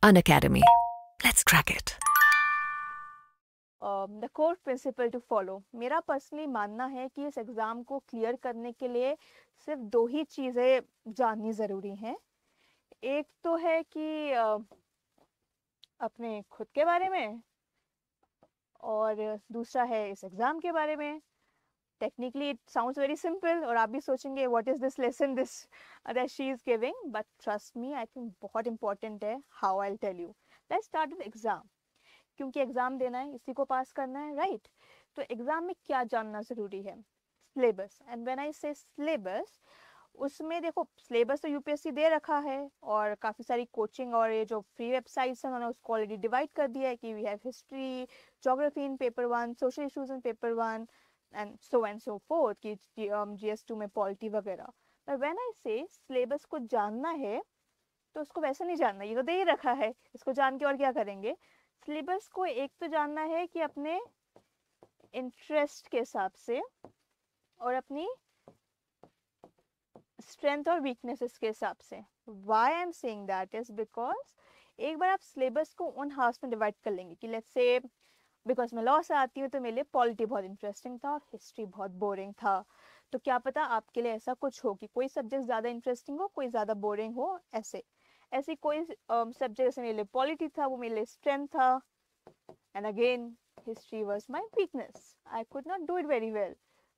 Unacademy. Let's crack it. The core principle to follow. मेरा personally मानना है कि इस एग्ज़ाम को क्लियर करने के लिए सिर्फ दो ही चीज़ें जाननी ज़रूरी हैं। एक तो है कि अपने खुद के बारे में, और दूसरा है इस एग्ज़ाम के बारे में। Technically it sounds very simple और आप भी सोचेंगे what is this lesson this that she is giving, but trust me, I think बहुत इंपॉर्टेंट है। How I will tell you. Let's start with exam, क्योंकि एग्ज़ाम देना है, इसी को पास करना है, राइट? तो एग्ज़ाम में क्या जानना ज़रूरी है? सिलेबस। एंड व्हेन आई से सिलेबस, उसमें देखो सिलेबस तो यूपीएससी दे रखा है और काफ़ी सारी कोचिंग और ये जो फ्री वेबसाइट्स हैं उन्होंने उसको ऑलरेडी डिवाइड कर दिया है कि we have history, geography in paper one, social issues in paper one, and so forth कि जीएस2 में पॉलिटी वगैरह। पर व्हेन आई से सिलेबस को जानना है, तो उसको वैसे नहीं जानना, ये तो दे ही रखा है, इसको जान के और क्या करेंगे? सिलेबस को एक तो जानना है कि अपने इंटरेस्ट के हिसाब से और अपनी स्ट्रेंथ और वीकनेसेस के हिसाब से। Why I am saying that is because एक बार आप सिलेबस को उन हाउस में डिवाइड कर लेंगे कि लेट्स से बिकॉज मैं लॉ से आती हूँ तो मेरे लिए पॉलिटी बहुत इंटरेस्टिंग था और हिस्ट्री बहुत बोरिंग था, तो क्या पता आपके लिए ऐसा कुछ हो कि कोई सब्जेक्ट ज़्यादा इंटरेस्टिंग हो, कोई ज़्यादा बोरिंग हो। ऐसे ऐसी कोई सब्जेक्ट जैसे मेरे लिए पॉलिटी था, वो मेरे लिए स्ट्रेंथ था, and again history was my weakness, I could not do it very well.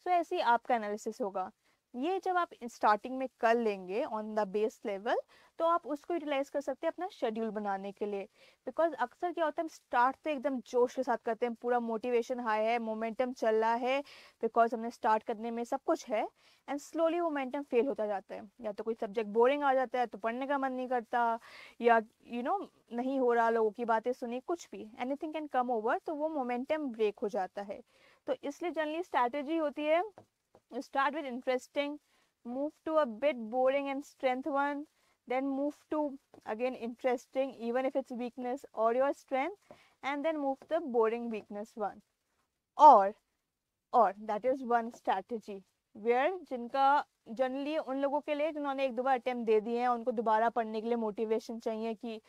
So ऐसे ही आपका एनालिसिस होगा। ये जब आप स्टार्टिंग में कर लेंगे ऑन द बेस लेवल, तो आप उसको यूटिलाइज कर सकते हैं अपना शेड्यूल बनाने के लिए। बिकॉज अक्सर क्या होता है, हम स्टार्ट तो एकदम जोश के साथ करते हैं, पूरा मोटिवेशन हाई है, मोमेंटम चल रहा है, बिकॉज हमने स्टार्ट करने में सब कुछ है, एंड स्लोली मोमेंटम फेल होता जाता है। या तो कोई सब्जेक्ट बोरिंग आ जाता है तो पढ़ने का मन नहीं करता, या नहीं हो रहा, लोगों की बातें सुनी, कुछ भी एनीथिंग कैन कम ओवर, तो वो मोमेंटम ब्रेक हो जाता है। तो इसलिए जनरली स्ट्रैटेजी होती है, you start with interesting, move to a bit boring and strength one, then move to again interesting even if it's weakness or your strength, and then move to the boring weakness one. or और that is one strategy where जिनका generally उन लोगों के लिए जिन्होंने एक दो बार attempt दे दिए हैं, उनको दोबारा पढ़ने के लिए मोटिवेशन चाहिए कि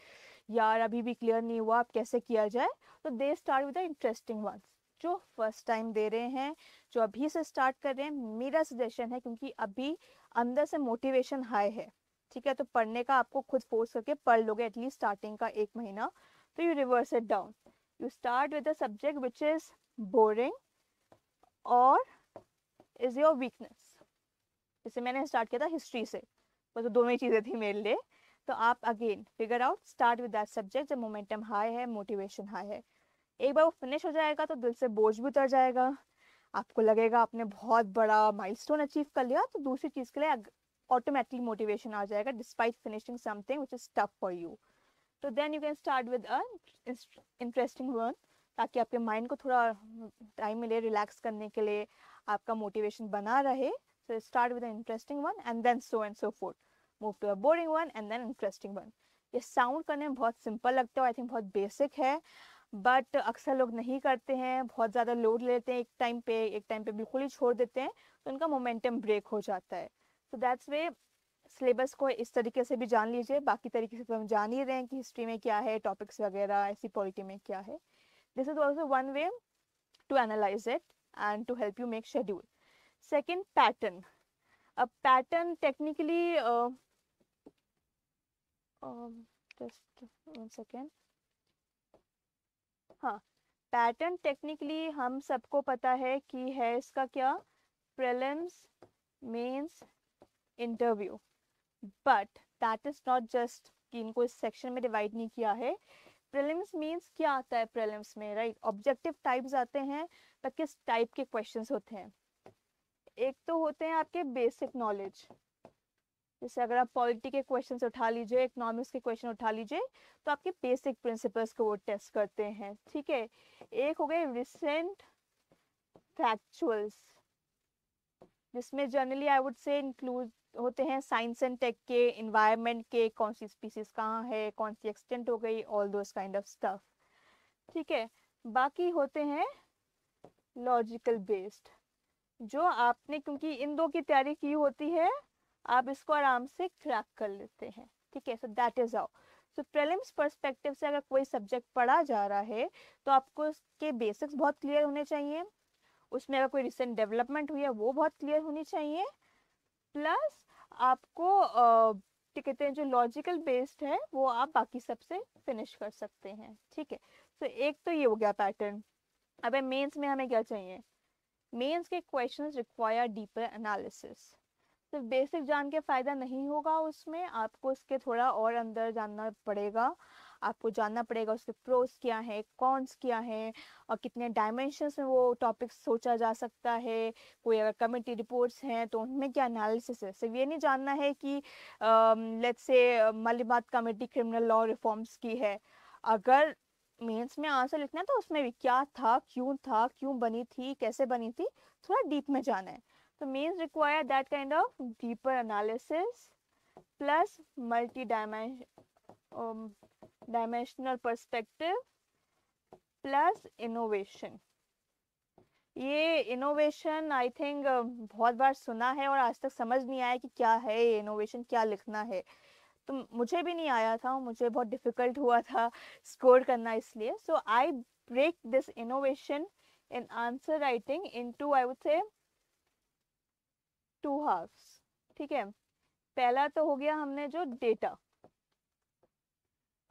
यार अभी भी क्लियर नहीं हुआ, अब कैसे किया जाए, तो they start with the interesting ones. जो फर्स्ट टाइम दे रहे हैं, जो अभी से स्टार्ट कर रहे हैं, मेरा सजेशन है, क्योंकि अभी अंदर से मोटिवेशन हाई है, ठीक है, तो पढ़ने का आपको खुद फोर्स करके पढ़ लोगे एटलीस्ट स्टार्टिंग का एक महीना, तो you reverse it down, you start with the subject which is boring और इज योर वीकनेस। जैसे मैंने स्टार्ट किया था हिस्ट्री से, वो तो दोनों ही चीज़ें थी मेरे लिए। तो आप again figure out, start with that subject जब मोमेंटम हाई है, मोटिवेशन हाई है। एक बार वो फिनिश हो जाएगा तो दिल से बोझ भी उतर जाएगा, आपको लगेगा आपने बहुत बड़ा माइलस्टोन अचीव कर लिया, तो दूसरी चीज़ के लिए ऑटोमेटिकली मोटिवेशन आ जाएगा despite finishing something which is tough for you. तो then you can start with a interesting one, ताकि आपके माइंड को थोड़ा टाइम मिले रिलैक्स करने के लिए, आपका मोटिवेशन बना रहे। So start with an interesting one and then so and so forth. Move to a boring one and then interesting one. ये साउंड करने में बहुत सिंपल लगता है, आई थिंक बहुत बेसिक है, बट अक्सर लोग नहीं करते हैं, बहुत ज़्यादा लोड लेते हैं एक टाइम पे बिल्कुल ही छोड़ देते हैं, तो उनका मोमेंटम ब्रेक हो जाता है। तो दैट्स वे सिलेबस को इस तरीके से भी जान लीजिए, बाकी तरीके से तो हम जान ही रहे हैं कि हिस्ट्री में क्या है, टॉपिक्स वगैरह, ऐसी पॉलिटी में क्या है। This is also one way to analyse it and to help you make schedule. Second, pattern. अब pattern technically just one second, हाँ, पैटर्न टेक्निकली हम सबको पता है कि है इसका क्या, prelims, mains, interview, but that is not just कि इनको इस सेक्शन में डिवाइड नहीं किया है। प्रीलिम्स मींस क्या आता है प्रीलिम्स में, राइट? ऑब्जेक्टिव टाइप्स आते हैं, पर किस टाइप के क्वेश्चंस होते हैं? एक तो होते हैं आपके बेसिक नॉलेज, जैसे अगर आप पॉलिटी के क्वेश्चन उठा लीजिए, इकोनॉमिक्स के क्वेश्चन उठा लीजिए, तो आपके बेसिक प्रिंसिपल्स को वो टेस्ट करते हैं, ठीक है। एक हो गए रिसेंट फैक्चुअल्स, जिसमें जनरली आई वुड से इंक्लूड होते हैं साइंस एंड टेक के, इन्वायरमेंट के, कौन सी स्पीसीज कहाँ है, कौन सी एक्सटेंट हो गई, all those kind of stuff, ठीक है। बाकी होते हैं लॉजिकल बेस्ड, जो आपने क्योंकि इन दो की तैयारी की होती है, आप इसको आराम से क्रैक कर लेते हैं, ठीक है। So that is how. So prelims perspective से अगर कोई सब्जेक्ट पढ़ा जा रहा है तो आपको उसके बेसिक्स बहुत क्लियर होने चाहिए, उसमें अगर कोई रिसेंट डेवलपमेंट हुई है वो बहुत क्लियर होनी चाहिए, प्लस आपको क्या कहते हैं जो लॉजिकल बेस्ड है वो आप बाकी सबसे फिनिश कर सकते हैं। ठीक है, तो एक तो ये हो गया पैटर्न। अब मेंस में हमें क्या चाहिए, मेंस के क्वेश्चंस रिक्वायर डीपर एनालिसिस। सिर्फ बेसिक जान के फ़ायदा नहीं होगा, उसमें आपको उसके थोड़ा और अंदर जानना पड़ेगा, आपको जानना पड़ेगा उसके प्रोस क्या है, कॉन्स क्या है, और कितने डायमेंशंस में वो टॉपिक सोचा जा सकता है, कोई अगर कमेटी रिपोर्ट्स हैं तो उनमें क्या एनालिसिस है। सिर्फ ये नहीं जानना है कि let's say Malimath committee criminal law reforms की है, अगर मेंस में आंसर लिखना है तो उसमें भी क्या था, क्यों बनी थी, कैसे बनी थी, थोड़ा डीप में जाना है। तो means require that kind of deeper analysis plus dimensional perspective plus innovation। ये इनोवेशन आई थिंक बहुत बार सुना है और आज तक समझ नहीं आया कि क्या है ये इनोवेशन, क्या लिखना है। तो मुझे भी नहीं आया था, मुझे बहुत डिफिकल्ट हुआ था स्कोर करना इसलिए। So I break this innovation in answer writing into I would say 2 halves. ठीक है, पहला तो हो गया हमने जो डेटा,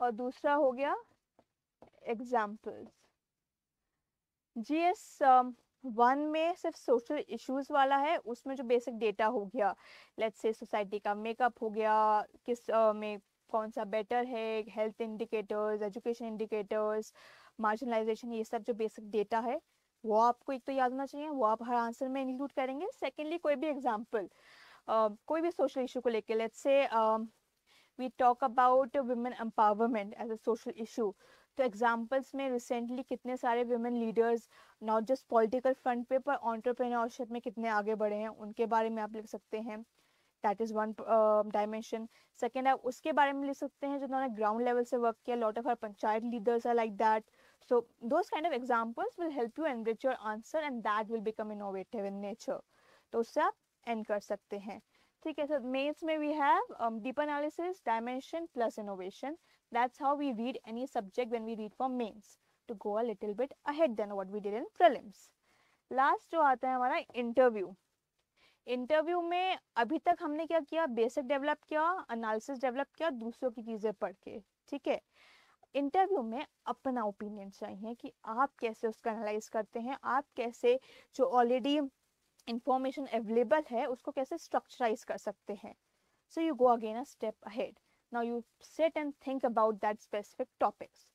और दूसरा हो गया एग्जाम्पल्स। जीएस 1 में सिर्फ सोशल इश्यूज वाला है, उसमें जो बेसिक डेटा हो गया, लेट्स से सोसाइटी का मेकअप हो गया, किस में कौन सा बेटर है, health indicators, education indicators, marginalisation, ये सब जो बेसिक डेटा है वो आपको एक तो याद होना चाहिए, वो आप हर आंसर में इंक्लूड करेंगे। सेकेंडली कोई भी एग्जाम्पल कोई भी सोशल इशू को लेके, let's say we talk about women empowerment as a social issue, तो एग्जाम्पल्स में रिसेंटली कितने सारे women leaders not just political front पे पर एंटरप्रेन्योरशिप में कितने आगे बढ़े हैं, उनके बारे में आप लिख सकते हैं। That is one dimension. Second आप उसके बारे में लिख सकते हैं जिन्होंने ग्राउंड लेवल से वर्क किया, lot of our panchayat leaders are like that. So those kind of examples will help you enrich your answer and that will become innovative in nature. तो उससे आप एंड कर सकते हैं। ठीक है, सर मेंस में we have deep analysis, dimension plus innovation. That's how we read any subject when we read for mains, to go a little bit ahead than what we did in prelims. Last जो आता है हमारा interview. Interview में अभी तक हमने क्या किया, बेसिक डेवलप किया, एनालिसिस डेवलप किया दूसरों की चीज़ें पढ़ के। ठीक है, इंटरव्यू में अपना ओपिनियन चाहिए कि आप कैसे उसका एनालाइज करते हैं, आप कैसे जो ऑलरेडी इंफॉर्मेशन अवेलेबल है उसको कैसे स्ट्रक्चराइज कर सकते हैं। So you go again a step ahead. Now you sit and think about that specific topics.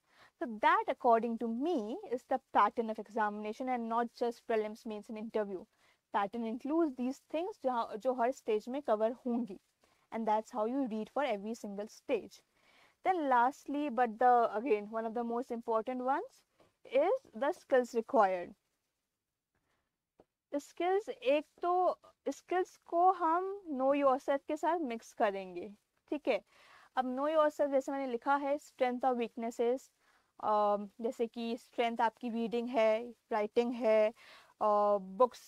So that according to me is the pattern of examination and not just prelims, mains and interview. Pattern includes these things जो हर stage में cover होंगी, and that's how you read for every single stage. Then lastly, but the again one of the most important ones is the skills required. Skills, एक तो skills को हम no yourself के साथ mix करेंगे। ठीक है, अब नो योरसेल्फ जैसे मैंने लिखा है, स्ट्रेंथ और वीकनेसेस, जैसे कि स्ट्रेंथ आपकी रीडिंग है, राइटिंग है, बुक्स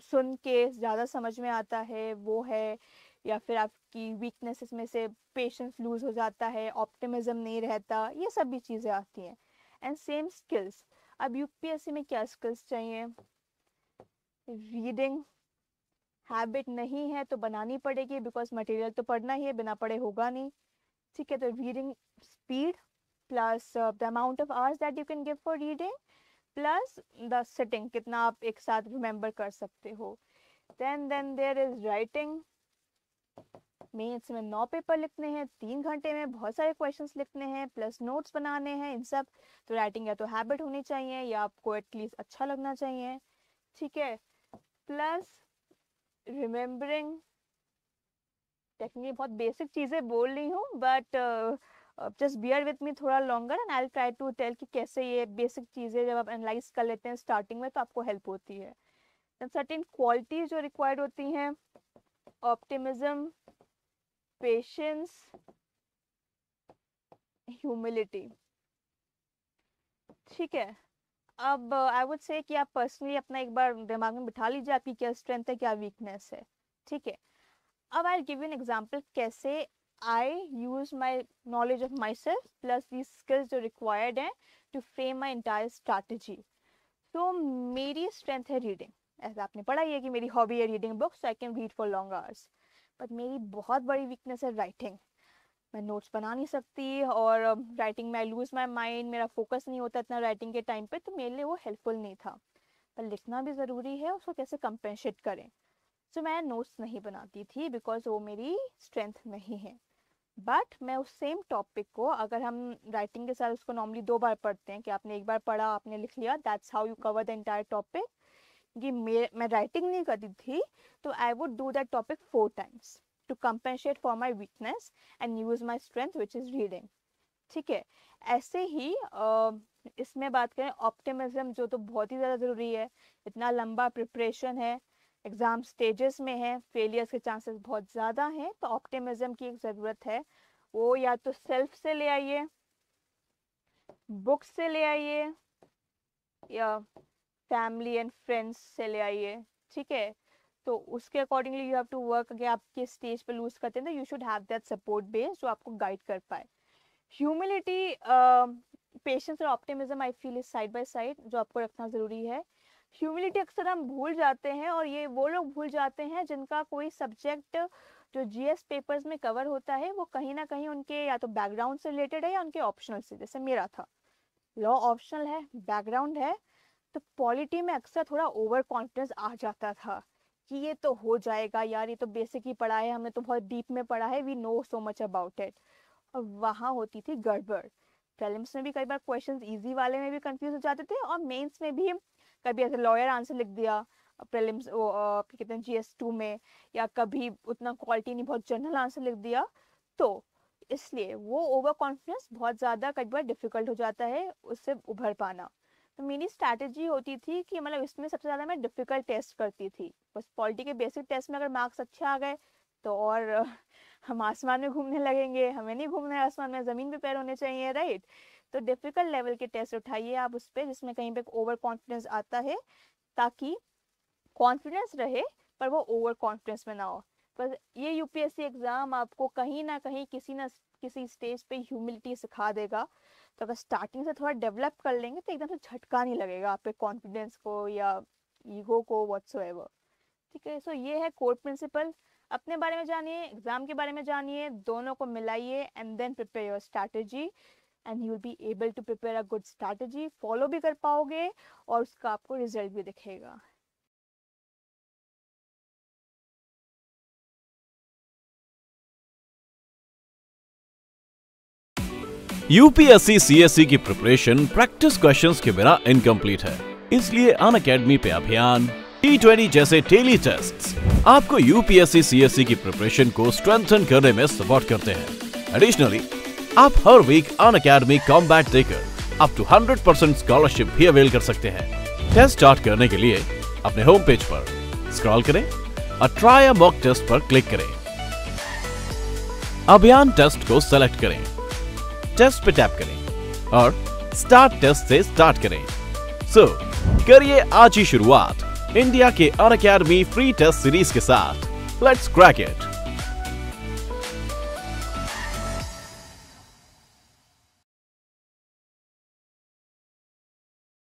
सुन के ज़्यादा समझ में आता है वो है, या फिर आपकी वीकनेसेस में से पेशेंस लूज हो जाता है, ऑप्टिमिज्म नहीं रहता, ये सब भी चीज़ें आती हैं। एंड सेम स्किल्स, अब यूपीएससी में क्या स्किल्स चाहिए, रीडिंग हैबिट नहीं है तो बनानी पड़ेगी, बिकॉज मटेरियल तो पढ़ना ही है, बिना पढ़े होगा नहीं। ठीक है, तो reading speed plus the amount of hours that you can give for reading plus the sitting, कितना आप एक साथ रिमेंबर कर सकते हो। Then there is writing. Mains में 9 पेपर लिखने हैं, 3 घंटे में बहुत सारे क्वेश्चंस लिखने हैं प्लस नोट्स बनाने हैं, इन सब। तो राइटिंग या तो हैबिट होनी चाहिए या आपको एटलीस्ट अच्छा लगना चाहिए। ठीक है, प्लस रिमेम्बरिंग, टेक्निकली बहुत बेसिक चीज़ें बोल रही हूँ but just bear with me थोड़ा longer and I try to tell कि कैसे ये बेसिक चीज़ें जब आप एनालाइज कर लेते हैं स्टार्टिंग में तो आपको हेल्प होती है। सर्टेन क्वालिटीज जो रिक्वायर्ड होती हैं, ऑप्टिमिज्म, पेशेंस, ह्यूमिलिटी। ठीक है, अब आई वुड से कि आप पर्सनली अपना एक बार दिमाग में बिठा लीजिए आपकी क्या स्ट्रेंथ है, क्या वीकनेस है। ठीक है, अब I give you an example कैसे I use my knowledge of myself plus the skills जो रिक्वायर्ड हैं to frame my entire strategy. तो मेरी स्ट्रेंथ है रीडिंग, ऐसा आपने पढ़ा ही है कि मेरी हॉबी है reading books, I can read for long hours. But मेरी बहुत बड़ी वीकनेस है राइटिंग। मैं नोट्स बना नहीं सकती और राइटिंग में आई लूज माई माइंड, मेरा फोकस नहीं होता इतना राइटिंग के टाइम पे, तो मेरे लिए वो हेल्पफुल नहीं था। पर लिखना भी ज़रूरी है, उसको कैसे कंपेंसेट करें। सो मैं नोट्स नहीं बनाती थी बिकॉज वो मेरी स्ट्रेंथ नहीं है। बट मैं उस सेम टॉपिक को, अगर हम राइटिंग के साथ उसको नॉर्मली 2 बार पढ़ते हैं कि आपने एक बार पढ़ा आपने लिख लिया, that's how you cover the entire topic, कि मैं राइटिंग नहीं करती थी तो I would do that topic 4 times to compensate for my weakness and use my strength which is reading. ठीक है, ऐसे ही इसमें बात करें ऑप्टिमिज्म, जो तो बहुत ही ज़्यादा ज़रूरी है। इतना लंबा प्रिपरेशन है, एग्ज़ाम स्टेजेस में है, फेलियर्स के चांसेस बहुत ज़्यादा हैं, तो ऑप्टिमिज्म की एक ज़रूरत है। वो या तो सेल्फ से ले आइए, बुक्स से ले आइए, या फैमिली एंड फ्रेंड्स से ले आइए। ठीक है, तो उसके accordingly you have to work. अगर आप किस स्टेज पे लूज करते हैं तो you should have that support base जो आपको गाइड कर पाए। ह्यूमिलिटी, पेशेंस और optimism I feel is side by side, जो आपको रखना ज़रूरी है। ह्यूमिलिटी अक्सर हम भूल जाते हैं, और ये वो लोग भूल जाते हैं जिनका कोई सब्जेक्ट जो जीएस पेपर्स में कवर होता है वो कहीं ना कहीं उनके या तो बैकग्राउंड से रिलेटेड है या उनके ऑप्शनल से। जैसे मेरा था, लॉ ऑप्शनल है, बैकग्राउंड है, तो पॉलिटी में अक्सर थोड़ा ओवर कॉन्फिडेंस आ जाता था कि ये तो हो जाएगा यार, ये तो बेसिक ही पढ़ा है, हमने तो बहुत डीप में पढ़ा है, we know so much about it. और वहाँ होती थी गड़बड़। प्रीलिम्स में भी कई बार क्वेश्चंस इजी वाले में भी कंफ्यूज हो जाते थे, और मेंस में भी कभी ऐसे लॉयर आंसर लिख दिया प्रीलिम्स कहते हैं GS2 में, या कभी उतना क्वालिटी नहीं, बहुत जनरल आंसर लिख दिया। तो इसलिए वो ओवर कॉन्फिडेंस बहुत ज़्यादा कई बार डिफिकल्ट हो जाता है उससे उभर पाना। तो मेरी स्ट्रैटेजी होती थी कि मतलब इसमें सबसे ज़्यादा मैं डिफ़िकल्ट टेस्ट करती थी। बस पॉलिटी के बेसिक टेस्ट में अगर मार्क्स अच्छे आ गए तो और हम आसमान में घूमने लगेंगे, हमें नहीं घूमना है आसमान में, ज़मीन पे पैर होने चाहिए, राइट। तो डिफ़िकल्ट लेवल के टेस्ट उठाइए आप उस पर जिसमें कहीं पे ओवर कॉन्फिडेंस आता है, ताकि कॉन्फिडेंस रहे पर वो ओवर कॉन्फिडेंस में ना हो। पर ये यूपीएससी एग्ज़ाम आपको कहीं ना कहीं किसी स्टेज पे ह्यूमिलिटी सिखा देगा। तो अगर स्टार्टिंग से थोड़ा डेवलप कर लेंगे तो एकदम से झटका नहीं लगेगा आप पे कॉन्फिडेंस को या ईगो को व्हाटसोएवर। ठीक है, सो ये है कोर प्रिंसिपल। अपने बारे में जानिए, एग्जाम के बारे में जानिए, दोनों को मिलाइए and then prepare your strategy, and you will be able to prepare a good strategy. Follow भी कर पाओगे और उसका आपको रिजल्ट भी दिखेगा। यूपीएससी सीएससी की प्रिपरेशन प्रैक्टिस क्वेश्चंस के बिना इनकम्प्लीट है, इसलिए अनअकैडमी पे अभियान T20 जैसे डेली टेस्ट्स आपको यूपीएससी सीएससी की प्रिपरेशन को स्ट्रेंथन करने में सपोर्ट करते हैं। एडिशनली आप हर वीक अनअकैडमी कॉम्बैट देकर अप टू 100% स्कॉलरशिप भी अवेल कर सकते हैं। टेस्ट स्टार्ट करने के लिए अपने होम पेज पर स्क्रॉल करें और ट्राई अ मॉक टेस्ट पर क्लिक करें। अभियान टेस्ट को सेलेक्ट करें, टेस्ट पे टैप करें और स्टार्ट टेस्ट से स्टार्ट करें। सो करिए आज ही शुरुआत इंडिया के अनअकैडमी फ्री टेस्ट सीरीज के साथ। Let's crack it.